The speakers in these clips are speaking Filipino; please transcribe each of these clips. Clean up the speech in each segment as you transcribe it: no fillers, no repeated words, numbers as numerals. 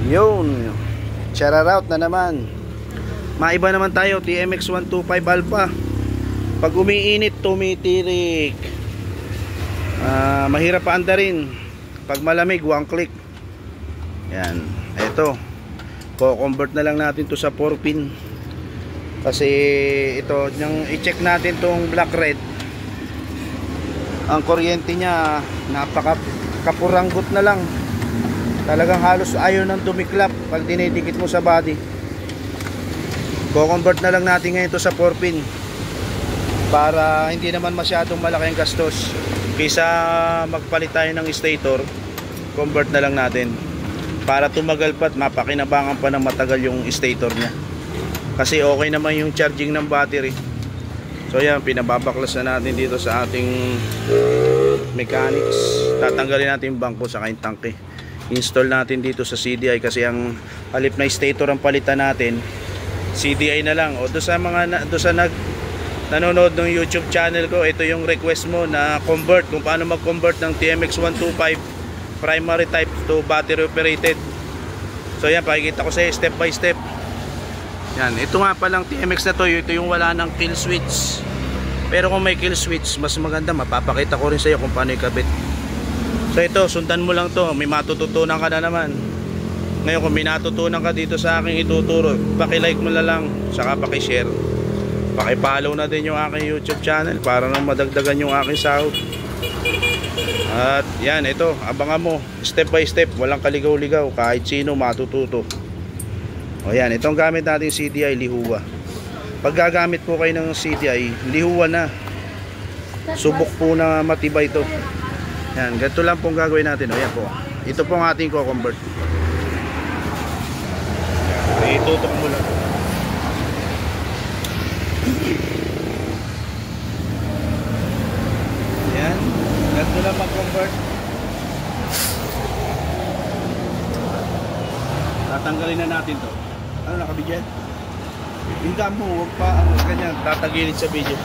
Yun, shoutout na naman. Maiba naman tayo, TMX 125 Alpha. Pag umiinit, tumitirik. Mahirap paandarin. Pag malamig, one click. Yan, eto. Co-convert na lang natin to sa 4-pin. Kasi ito, yung i-check natin tong black red. Ang kuryente niya napaka-kapuranggot na lang. Talagang halos ayaw nang tumiklap pag dinidikit mo sa body. Co-convert na lang natin ngayon to sa 4-pin para hindi naman masyadong malaki ang gastos. Kaysa magpalit tayo ng stator, convert na lang natin para tumagal pa at mapakinabangan pa ng matagal yung stator niya. Kasi okay naman yung charging ng battery. So yan, pinababaklas na natin dito sa ating mechanics. Tatanggalin natin yung bangko sa yung tangke. Install natin dito sa CDI kasi ang halip na stator ang palitan natin, CDI na lang. O doon sa mga nanonood ng YouTube channel ko, ito yung request mo na convert, kung paano mag-convert ng TMX 125 primary type to battery operated. So yan, pakikita ko sa step by step. Yan, ito nga palang TMX na to, ito yung wala ng kill switch. Pero kung may kill switch, mas maganda, mapapakita ko rin sa iyo kung paano ikabit. So ito, sundan mo lang to, may matututunan ka na naman. Ngayon kung may natutunan ka dito sa aking ituturo, paki-like mo na lang, saka paki-share. Paki-follow na din yung aking YouTube channel para nang madagdagan yung aking sahod. At yan, ito, abangan mo, step by step, walang kaligaw-ligaw, kahit sino matututo. O yan, itong gamit natin CDI, lihuwa. Pag gagamit po kayo ng CDI, lihuwa na. Subok po na matibay ito. Yan, ganito lang pong gagawin natin. O yan po, ito pong ating co-convert. Itutok mo lang. Yan, ganito lang mag-convert. Tatanggalin na natin to. Ano, nakabigyan? Hindi mo, huwag pa ganyan, tatagilid sa video.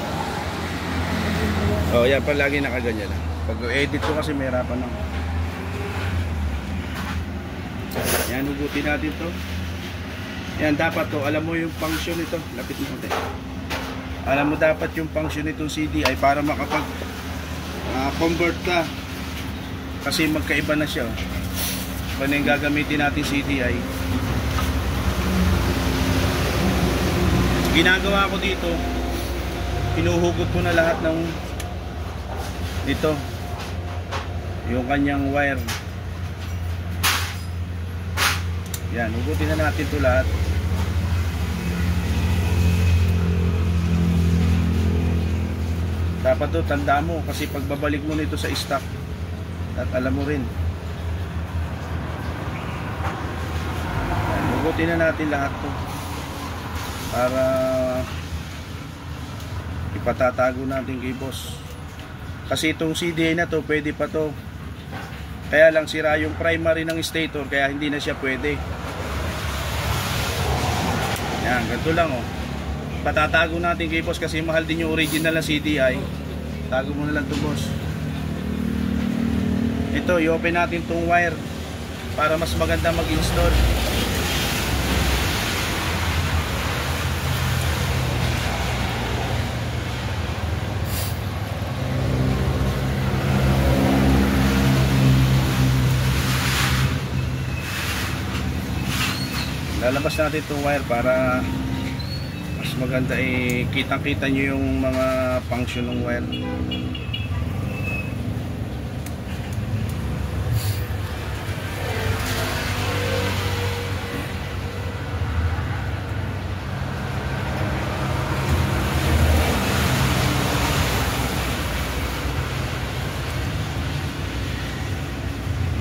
O yan, palagi nakaganyan lang. Pag edit ko kasi may harapan lang. Yan, hugutin natin to. Yan, dapat to, alam mo yung function nito. Lapit mo konti. Alam mo dapat yung function nitong CD ay para makapag convert ka. Kasi magkaiba na siya. Kung yung gagamitin natin CDI, ginagawa ko dito, pinuhugot ko na lahat ng dito yung kanyang wire. Yan, hugutin na natin ito lahat. Dapat to, tanda mo kasi pagbabalik mo nito sa stock at alam mo rin. Yan, hugutin na natin lahat to para ipatatago natin kay boss. Kasi itong CDI na to, pwede pa to. Kaya lang sira yung primary ng stator, kaya hindi na siya pwede. Yan, ganito lang oh. Patatago natin kay boss kasi mahal din yung original na CDI. Tago mo na lang to boss. Ito, i-open natin tong wire para mas maganda mag-install. Lalabas natin itong wire para mas maganda, kitang-kita nyo yung mga function ng wire.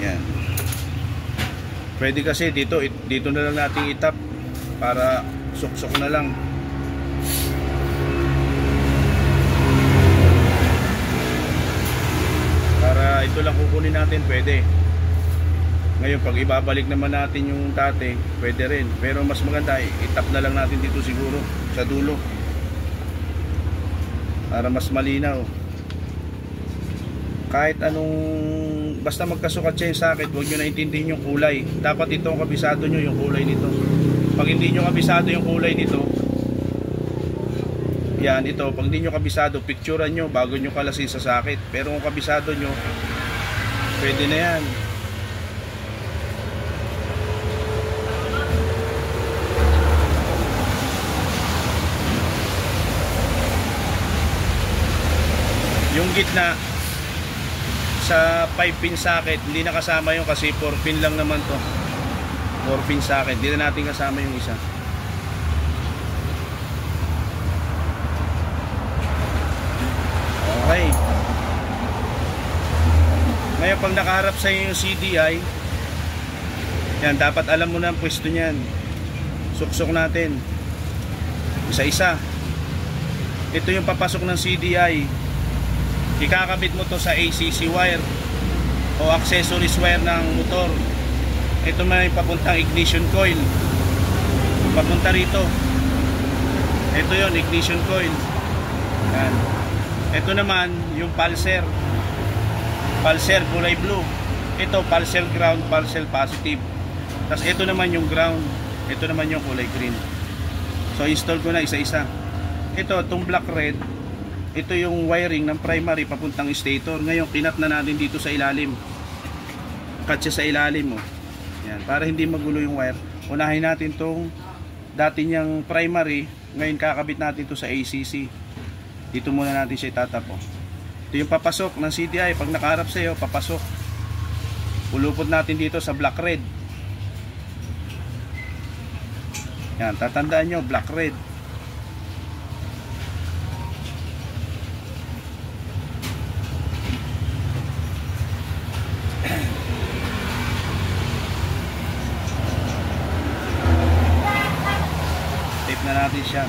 Yan. Pwede kasi dito na lang natin itap para suksok na lang. Para ito lang kukunin natin, pwede. Ngayon pag ibabalik naman natin yung dati, pwede rin. Pero mas maganda, itap na lang natin dito siguro sa dulo para mas malinaw. kahit anong, basta magkasukat siya yung socket, huwag nyo na intindihin yung kulay. Dapat itong kabisado nyo yung kulay nito. Pag hindi nyo kabisado yung kulay nito, yan, ito, pag hindi nyo kabisado, picturean nyo bago nyo kalasin sa socket. Pero kung kabisado nyo, pwede na yan. Yung gitna sa 5-pin socket, hindi nakasama yung kasi 4-pin lang naman to. 4-pin socket, hindi na natin kasama yung isa. Okay. Ngayon pag nakaharap sa yung CDI, yan, dapat alam mo na ang pwesto niyan. Suksok natin isa-isa. Ito yung papasok ng CDI. Ikakabit mo to sa ACC wire o accessories wire ng motor. Ito may papuntang ignition coil, papunta rito. Ito yon, ignition coil. Yan. Ito naman yung pulser. Pulser kulay blue. Ito pulser ground, pulser positive. Tapos ito naman yung ground. Ito naman yung kulay green. So install ko na isa-isa. Ito, itong black red, ito yung wiring ng primary papuntang stator. Ngayon kinat na natin dito sa ilalim. Cut siya sa ilalim, oh. Yan, para hindi magulo yung wire. Unahin natin tong dati niyang primary. Ngayon kakabit natin to sa ACC. Dito muna natin siya itatapo. Ito yung papasok ng CDI. Pag nakaharap sa iyo, papasok. Pulupot natin dito sa black red. Yan, tatandaan nyo, black red. Tape na natin siya.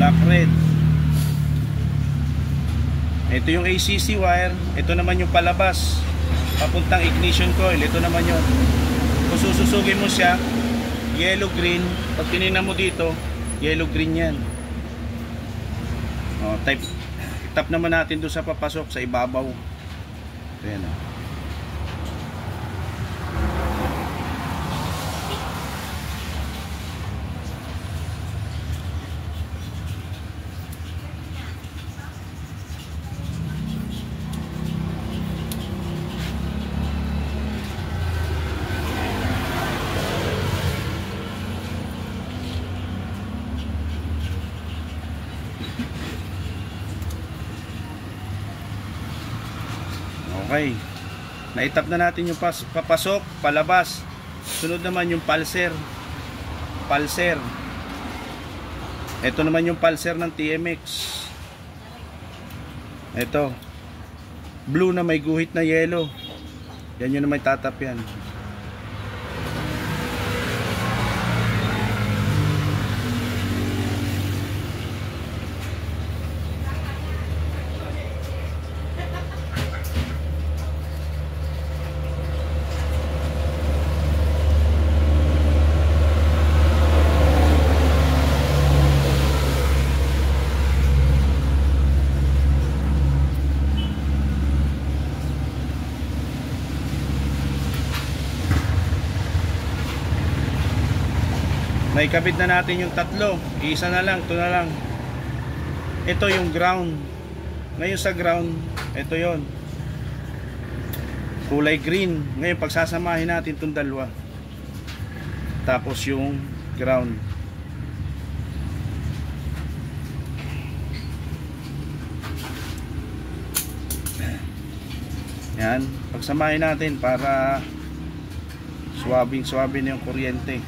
Black red. Ito yung ACC wire. Ito naman yung palabas papuntang ignition coil. Ito naman yun. Kung sususugin mo siya, yellow green. Pag tinignan mo dito, yellow green yan. O, tap naman natin doon sa papasok sa ibabaw. Ayan, o. Okay. Naitap na natin yung papasok, palabas. Sunod naman yung pulser. Pulser. Ito naman yung pulser ng TMX. Ito. Blue na may guhit na yellow. Yan yun na may tatap yan. Naikabit na natin yung tatlo. Isa na lang, ito na lang. Ito yung ground. Ngayon sa ground, ito yon, kulay green. Ngayon pagsasamahin natin itong dalawa. Tapos yung ground. Yan, pagsamahin natin para swabing na yung kuryente.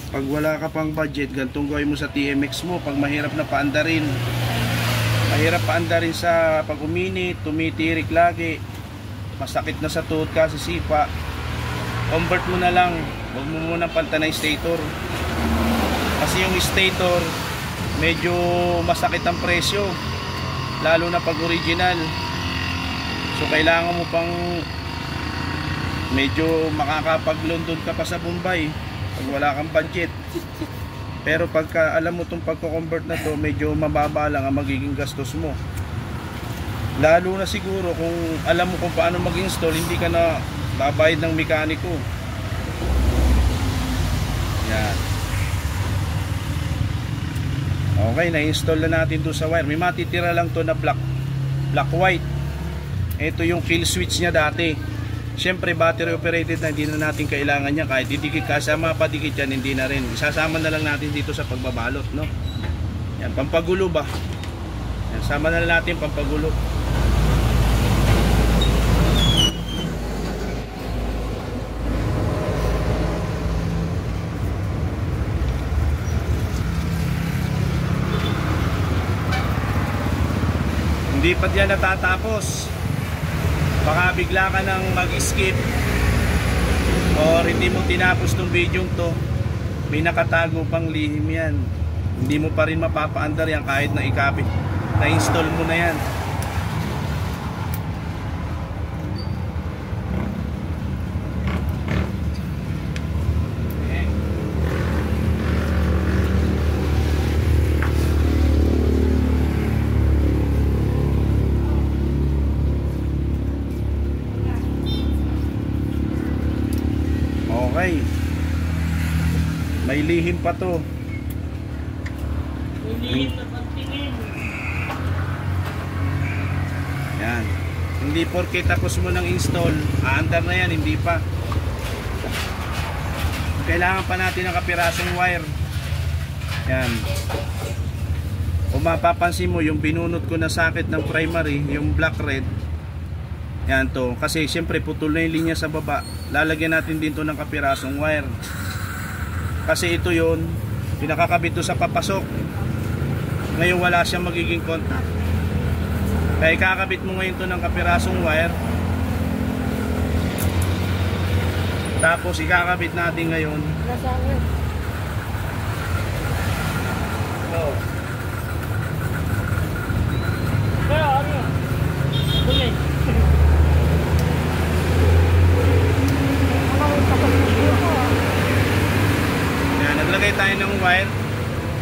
Pag wala ka pang budget, gantong gawin mo sa TMX mo. Pag mahirap na paandarin, sa pag uminit, tumitirik lagi, masakit na sa tuhod kasi sipa, convert mo na lang. Huwag mo muna palitan ng stator, kasi yung stator medyo masakit ang presyo, lalo na pag original. So kailangan mo pang medyo makakapag-London ka pa sa Bombay pag wala kang budget. Pero pagka alam mo itong pagko-convert na to, medyo mababa lang ang magiging gastos mo. Lalo na siguro kung alam mo kung paano mag-install, hindi ka na babayad ng mekaniko. Yan. Okay, na-install na natin to sa wire. May matitira lang to na black white. Ito yung kill switch niya dati. Siyempre battery operated na, hindi na natin kailangan niya. Kahit didikit ka, sama padikit yan, hindi na rin. Isasama na lang natin dito sa pagbabalot, no? Yan, pampagulo ba? Yan, sama na lang natin pampagulo. Hindi pa diyan natatapos. Baka bigla ka nang mag-skip or hindi mo tinapos tong video to, may nakatago pang lihim yan. Hindi mo pa rin mapapaandar yan kahit na ikapit, na-install mo na yan. Okay. May lihim pa to. May lihim na pagtingin. Yan. Hindi porke tapos mo ng install, aandar na yan, hindi pa. Kailangan pa natin ng kapirasong wire. Yan. Kung mapapansin mo, yung binunot ko na socket ng primary, yung black red, yan to. Kasi siyempre putol na yung linya sa baba. Lalagyan natin din to ng kapirasong wire. Kasi ito yun, pinakakabit to sa papasok. Ngayon wala siyang magiging contact. Kaya kakabit mo ngayon to ng kapirasong wire. Tapos ikakabit natin ngayon. Oh. Kaya ano? Bumay. Yan, naglagay tayo ng wire.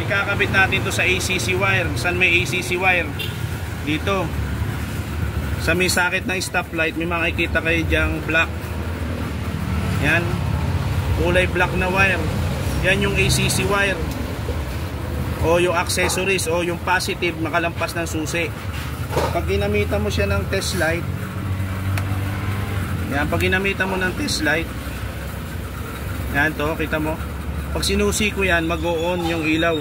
Ikakabit natin to sa ACC wire. Saan may ACC wire? Dito. Sa may socket ng stoplight, may makikita kayo dyang black. Yan. Kulay black na wire. Yan yung ACC wire. O yung accessories o yung positive makalampas ng susi. Pag ginamitan mo siya ng test light, yan, pag ginamitan mo ng test light, yan to, kita mo. Pag sinusi ko yan, mag-o-on yung ilaw.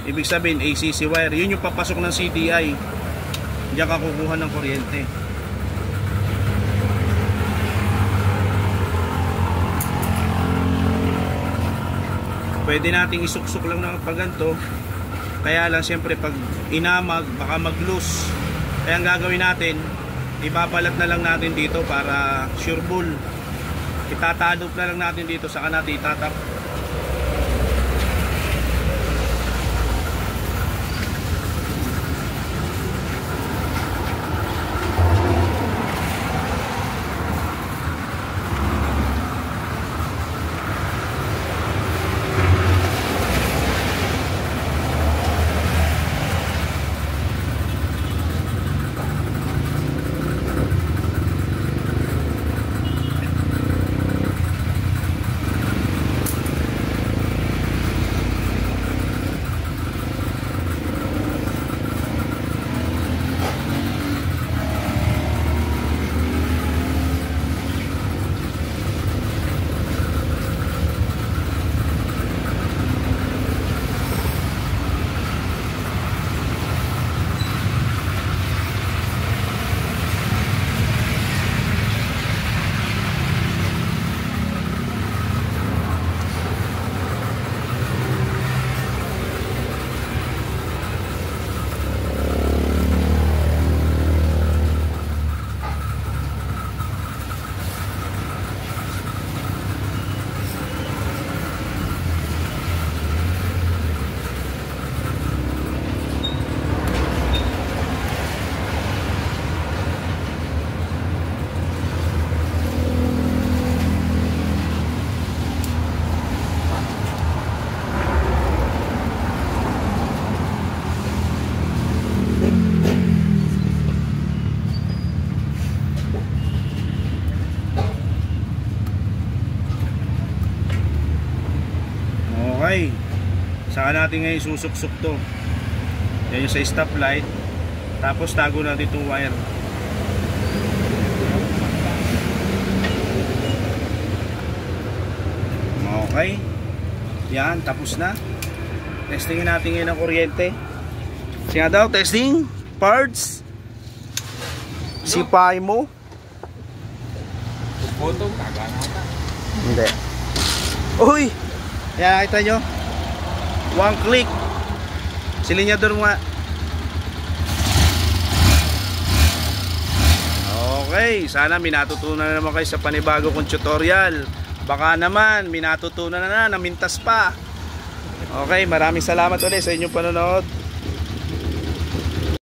Ibig sabihin ACC wire. Yun yung papasok ng CDI. Diyan ka kukuha ng kuryente. Pwede nating isuksok lang ng pagganto. Kaya lang siyempre pag inamag, baka mag-loose. Kaya ang gagawin natin, ibabalat na lang natin dito para sure bull. Itatalop na lang natin dito sa natin itatap. Saka natin ngayon susuksok to. Yan yung sa stoplight. Tapos tago natin itong wire. Okay. Yan, tapos na. Testingin natin ngayon ang kuryente. Sige daw, testing. Parts. Sipay mo. Photo, taga nata. Hindi. Uy! Yan, nakita nyo? One click. Silinyador mo nga. Okay, sana minatutunan na naman kayo sa panibago kong tutorial. Baka naman, minatutunan na namintas pa. Okay, maraming salamat ulit sa inyong panonood.